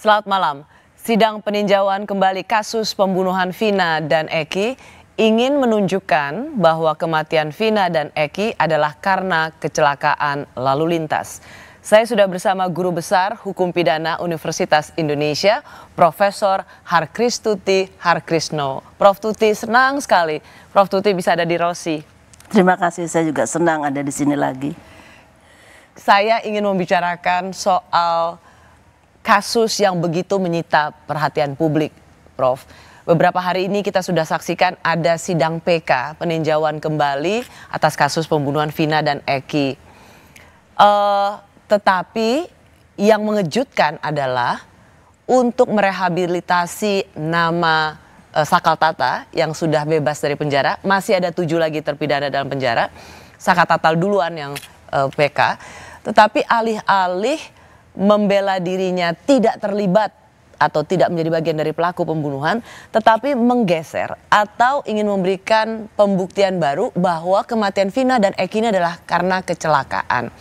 Selamat malam. Sidang peninjauan kembali kasus pembunuhan Vina dan Eki ingin menunjukkan bahwa kematian Vina dan Eki adalah karena kecelakaan lalu lintas. Saya sudah bersama Guru Besar Hukum Pidana Universitas Indonesia, Profesor Harkristuti Harkrisno. Prof Tuti, senang sekali Prof Tuti bisa ada di Rosi. Terima kasih, saya juga senang ada di sini lagi. Saya ingin membicarakan soal kasus yang begitu menyita perhatian publik, Prof. Beberapa hari ini kita sudah saksikan ada sidang PK, peninjauan kembali atas kasus pembunuhan Vina dan Eki. Tetapi yang mengejutkan adalah untuk merehabilitasi nama Sakal Tata yang sudah bebas dari penjara, masih ada 7 lagi terpidana dalam penjara. Sakal Tata duluan yang PK, tetapi alih-alih membela dirinya tidak terlibat atau tidak menjadi bagian dari pelaku pembunuhan, tetapi menggeser atau ingin memberikan pembuktian baru bahwa kematian Vina dan Eki ini adalah karena kecelakaan.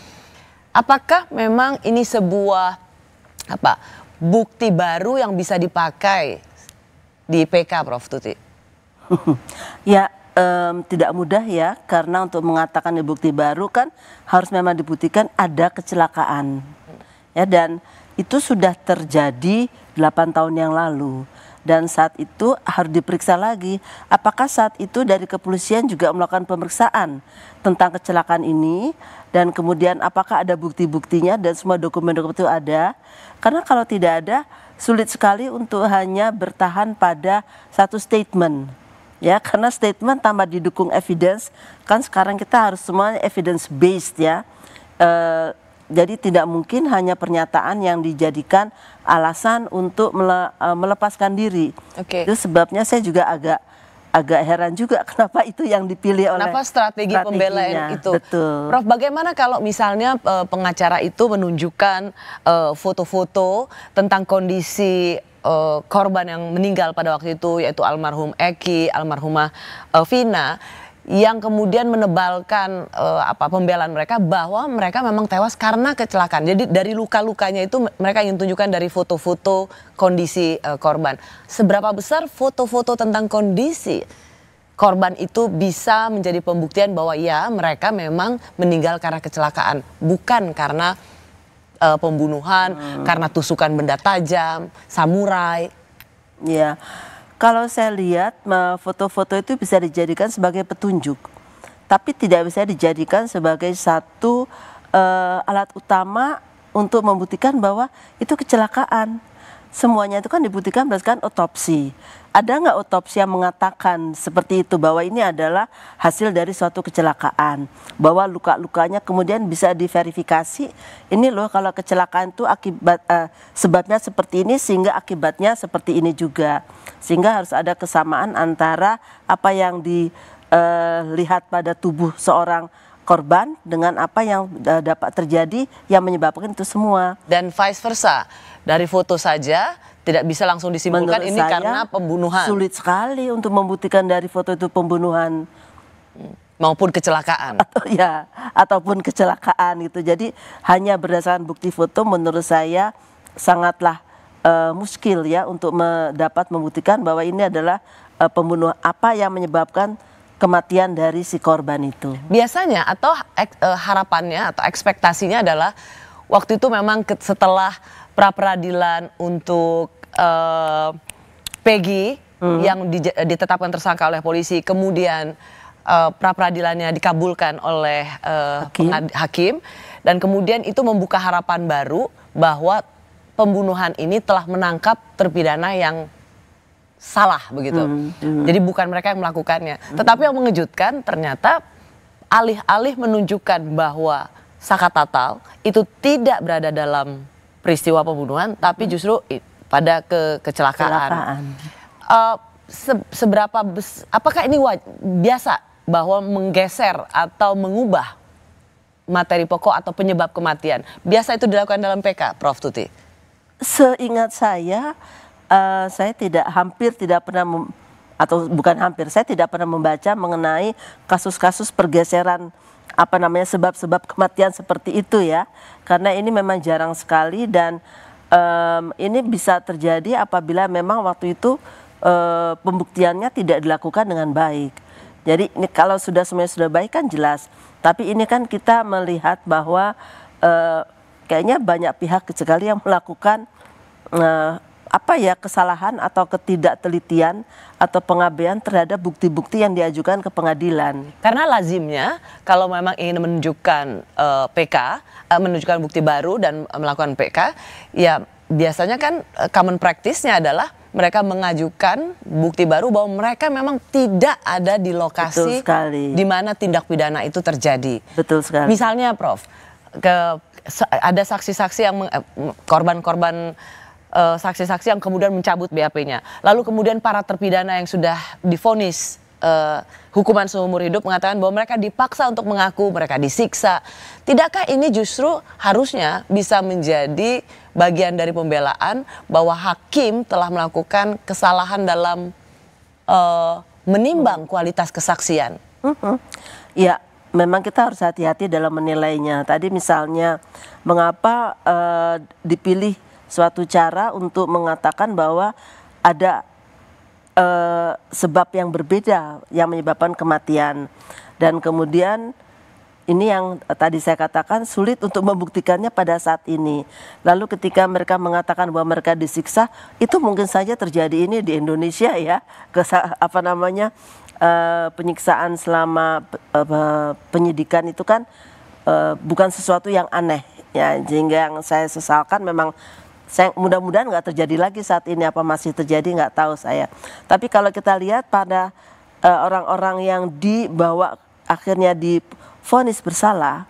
Apakah memang ini sebuah bukti baru yang bisa dipakai di PK, Prof Tuti? Ya, tidak mudah ya, karena untuk mengatakan bukti baru kan harus memang dibuktikan ada kecelakaan. Ya, dan itu sudah terjadi 8 tahun yang lalu. Dan saat itu harus diperiksa lagi, apakah saat itu dari kepolisian juga melakukan pemeriksaan tentang kecelakaan ini, dan kemudian apakah ada bukti-buktinya dan semua dokumen-dokumen itu ada. Karena kalau tidak ada, sulit sekali untuk hanya bertahan pada satu statement. Ya, karena statement tanpa didukung evidence, kan sekarang kita harus semuanya evidence based ya. Jadi tidak mungkin hanya pernyataan yang dijadikan alasan untuk melepaskan diri. Itu sebabnya saya juga agak heran juga kenapa itu yang dipilih oleh. Kenapa strategi pembelaan itu? Betul. Prof, bagaimana kalau misalnya pengacara itu menunjukkan foto-foto tentang kondisi korban yang meninggal pada waktu itu, yaitu almarhum Eki, almarhumah Vina, yang kemudian menebalkan pembelaan mereka bahwa mereka memang tewas karena kecelakaan. Jadi dari luka-lukanya itu mereka ingin tunjukkan dari foto-foto kondisi korban. Seberapa besar foto-foto tentang kondisi korban itu bisa menjadi pembuktian bahwa ya mereka memang meninggal karena kecelakaan, bukan karena pembunuhan, karena tusukan benda tajam, samurai. Ya. Kalau saya lihat foto-foto itu bisa dijadikan sebagai petunjuk, tapi tidak bisa dijadikan sebagai satu alat utama untuk membuktikan bahwa itu kecelakaan. Semuanya itu kan dibuktikan berdasarkan otopsi. Ada nggak otopsi yang mengatakan seperti itu, bahwa ini adalah hasil dari suatu kecelakaan, bahwa luka-lukanya kemudian bisa diverifikasi, ini loh kalau kecelakaan itu akibat sebabnya seperti ini sehingga akibatnya seperti ini juga, sehingga harus ada kesamaan antara apa yang dilihat pada tubuh seorang korban dengan apa yang dapat terjadi yang menyebabkan itu semua. Dan vice versa, dari foto saja tidak bisa langsung disimpulkan ini karena pembunuhan. Sulit sekali untuk membuktikan dari foto itu pembunuhan maupun kecelakaan. Ataupun kecelakaan gitu. Jadi hanya berdasarkan bukti foto menurut saya sangatlah muskil ya untuk dapat membuktikan bahwa ini adalah pembunuhan, apa yang menyebabkan kematian dari si korban itu. Biasanya atau harapannya atau ekspektasinya adalah waktu itu memang setelah pra-peradilan untuk Peggy yang ditetapkan tersangka oleh polisi, kemudian pra-peradilannya dikabulkan oleh hakim, dan kemudian itu membuka harapan baru bahwa pembunuhan ini telah menangkap terpidana yang salah begitu. Jadi bukan mereka yang melakukannya. Tetapi yang mengejutkan ternyata alih-alih menunjukkan bahwa Sakal Tata itu tidak berada dalam peristiwa pembunuhan, tapi justru pada kecelakaan. Apakah ini biasa bahwa menggeser atau mengubah materi pokok atau penyebab kematian? Biasa itu dilakukan dalam PK, Prof Tuti? Seingat saya saya tidak pernah membaca mengenai kasus-kasus pergeseran sebab-sebab kematian seperti itu ya, karena ini memang jarang sekali dan ini bisa terjadi apabila memang waktu itu pembuktiannya tidak dilakukan dengan baik. Jadi ini kalau semuanya sudah baik kan jelas. Tapi ini kan kita melihat bahwa kayaknya banyak pihak sekali yang melakukan kesalahan atau ketidaktelitian atau pengabaian terhadap bukti-bukti yang diajukan ke pengadilan. Karena lazimnya kalau memang ingin menunjukkan PK, menunjukkan bukti baru dan melakukan PK, ya biasanya kan common practice-nya adalah mereka mengajukan bukti baru bahwa mereka memang tidak ada di lokasi di mana tindak pidana itu terjadi. Betul sekali. Misalnya Prof, ada saksi-saksi yang korban-korban saksi-saksi yang kemudian mencabut BAP-nya. Lalu kemudian para terpidana yang sudah divonis hukuman seumur hidup mengatakan bahwa mereka dipaksa untuk mengaku, mereka disiksa. Tidakkah ini justru harusnya bisa menjadi bagian dari pembelaan bahwa hakim telah melakukan kesalahan dalam menimbang kualitas kesaksian? Ya, memang kita harus hati-hati dalam menilainya. Tadi misalnya mengapa dipilih suatu cara untuk mengatakan bahwa ada sebab yang berbeda yang menyebabkan kematian, dan kemudian ini yang tadi saya katakan sulit untuk membuktikannya pada saat ini. Lalu ketika mereka mengatakan bahwa mereka disiksa, itu mungkin saja terjadi ini di Indonesia ya, penyiksaan selama penyidikan itu kan bukan sesuatu yang aneh ya, sehingga yang saya sesalkan memang mudah-mudahan nggak terjadi lagi saat ini. Apa masih terjadi nggak tahu saya. Tapi kalau kita lihat pada orang-orang yang dibawa akhirnya divonis bersalah,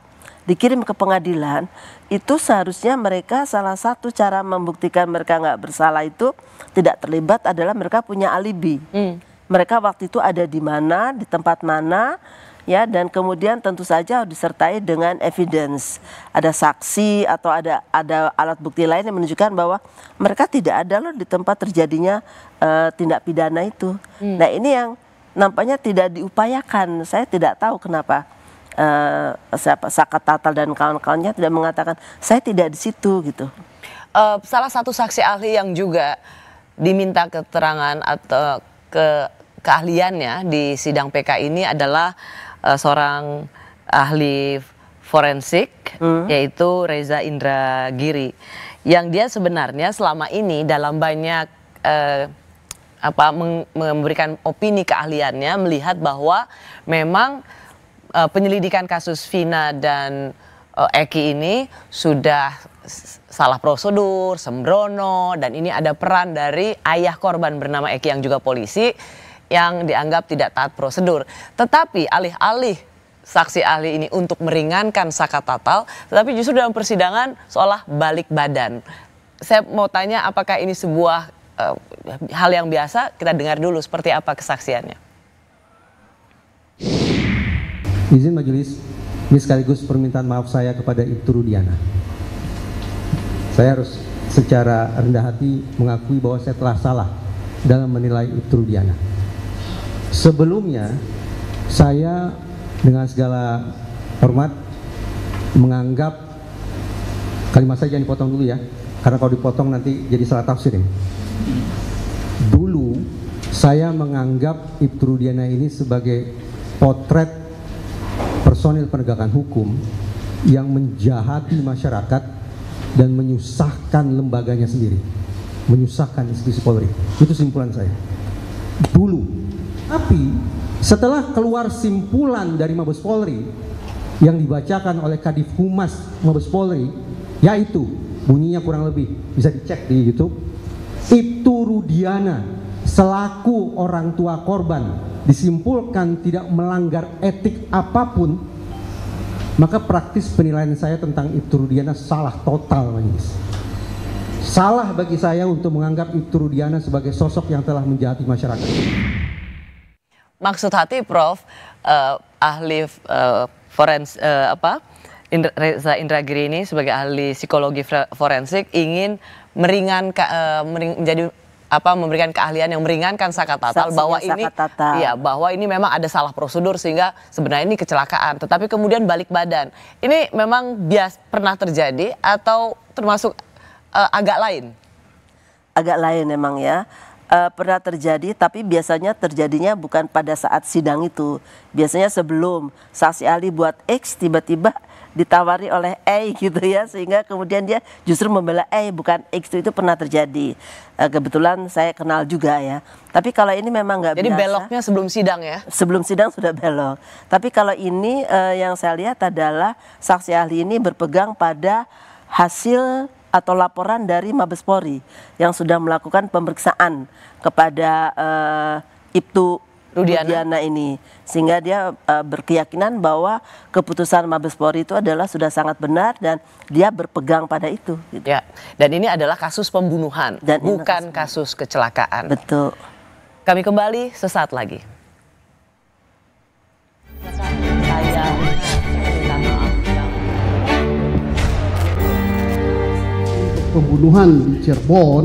dikirim ke pengadilan, itu seharusnya mereka salah satu cara membuktikan mereka nggak bersalah itu tidak terlibat adalah mereka punya alibi. Mereka waktu itu ada di mana, di tempat mana, ya, dan kemudian tentu saja disertai dengan evidence, ada saksi atau ada alat bukti lain yang menunjukkan bahwa mereka tidak ada loh di tempat terjadinya tindak pidana itu. Nah, ini yang nampaknya tidak diupayakan. Saya tidak tahu kenapa Sakat Tatal dan kawan-kawannya tidak mengatakan saya tidak di situ gitu. Salah satu saksi ahli yang juga diminta keterangan atau keahliannya di sidang PK ini adalah seorang ahli forensik, yaitu Reza Indragiri, yang dia sebenarnya selama ini dalam banyak memberikan opini keahliannya melihat bahwa memang penyelidikan kasus Vina dan Eki ini sudah salah prosedur, sembrono, dan ini ada peran dari ayah korban bernama Eki yang juga polisi yang dianggap tidak taat prosedur. Tetapi alih-alih saksi ahli ini untuk meringankan Sakat Tatal, tetapi justru dalam persidangan seolah balik badan. Saya mau tanya apakah ini sebuah hal yang biasa? Kita dengar dulu seperti apa kesaksiannya. Izin majelis, ini sekaligus permintaan maaf saya kepada Ibtu Rudiana. Saya harus secara rendah hati mengakui bahwa saya telah salah dalam menilai Ibtu Rudiana. Sebelumnya, saya dengan segala hormat menganggap, kalimat saya jangan dipotong dulu ya, karena kalau dipotong nanti jadi salah tafsir ya. Dulu, saya menganggap Ibtu Rudiana ini sebagai potret personil penegakan hukum yang menjahati masyarakat dan menyusahkan lembaganya sendiri, menyusahkan institusi Polri. Itu simpulan saya dulu. Tapi setelah keluar simpulan dari Mabes Polri yang dibacakan oleh Kadif Humas Mabes Polri, yaitu bunyinya kurang lebih bisa dicek di YouTube, Ibtu Rudiana selaku orang tua korban disimpulkan tidak melanggar etik apapun, maka praktis penilaian saya tentang Ibtu Rudiana salah total, majelis. Salah bagi saya untuk menganggap Ibtu Rudiana sebagai sosok yang telah menjahati masyarakat. Maksud hati Prof, ahli Reza Indragiri ini sebagai ahli psikologi forensik ingin memberikan keahlian yang meringankan Sakat Tatal bahwa ini memang ada salah prosedur sehingga sebenarnya ini kecelakaan, tetapi kemudian balik badan. Ini memang pernah terjadi atau termasuk agak lain? Agak lain memang ya. Pernah terjadi, tapi biasanya terjadinya bukan pada saat sidang itu. Biasanya sebelum saksi ahli buat X, tiba-tiba ditawari oleh E gitu ya, sehingga kemudian dia justru membela E bukan X. Itu pernah terjadi. Kebetulan saya kenal juga ya. Tapi kalau ini memang nggak biasa. Jadi beloknya sebelum sidang ya? Sebelum sidang sudah belok. Tapi kalau ini yang saya lihat adalah saksi ahli ini berpegang pada hasil atau laporan dari Mabes Polri yang sudah melakukan pemeriksaan kepada Ibtu Rudiana ini, sehingga dia berkeyakinan bahwa keputusan Mabes Polri itu adalah sudah sangat benar dan dia berpegang pada itu. Gitu. Ya, dan ini adalah kasus pembunuhan, Dan bukan kasus kecelakaan. Betul. Kami kembali sesaat lagi. Saya minta maaf pembunuhan di Cirebon